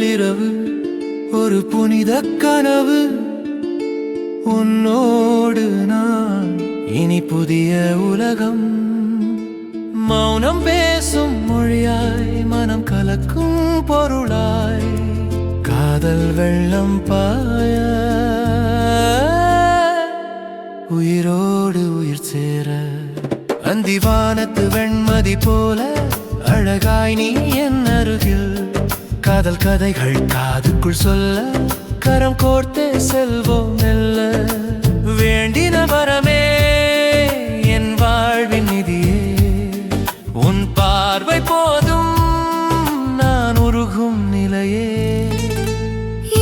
முதலிரவு ஒரு புனித கனவு உன்னோடு நான் இனி புதிய உலகம் மௌனம் பேசும் மொழியாய் மனம் கலக்கும் பொருளாய் காதல் வெள்ளம் பாய உயிரோடு உயிர் சேர அந்திவானத்து வெண்மதி போல அழகாய் நீ என் அருகில் காதல் கதைகள் காதுக்குள் சொல்ல கரம் கோர்த்தே செல்வோம் மெல்ல வேண்டின வரமே என் வாழ்வின் நிதியே உன் பார்வை போதும் நான் உருகும் நிலையே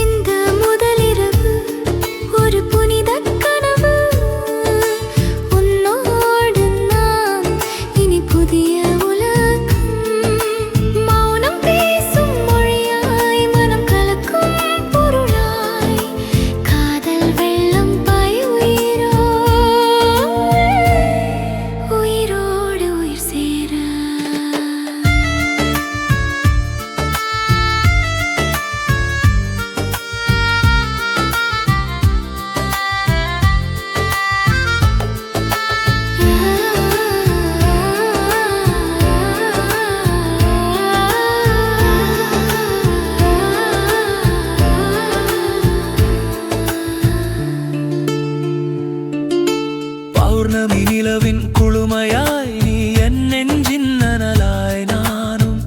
இந்த முதலிரவு ஒரு புனித கனவு உன்னோடு நான் இனி புதிய பௌர்ணமி நிலவின் குளுமையாய் நீ என் நெஞ்சின் நனலாய் நானும்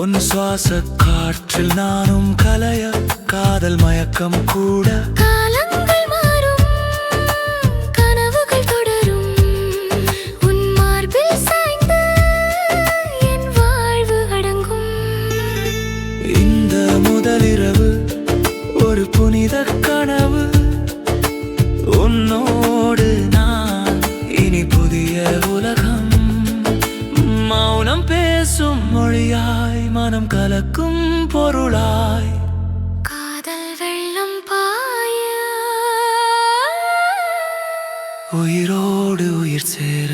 உன் சுவாச காற்றில் நானும் கலைய காதல் மயக்கம் கூட காலங்கள் மாறும் கனவுகள் தொடரும் உன் மார்பில் சாய்ந்து என் வாழ்வு அடங்கும் இந்த முதலிரவு ஒரு புனித கனவு உன்னோடு புதிய உலகம் மௌனம் பேசும் மொழியாய் மனம் கலக்கும் பொருளாய் காதல் வெள்ளம் பாய உயிரோடு உயிர் சேர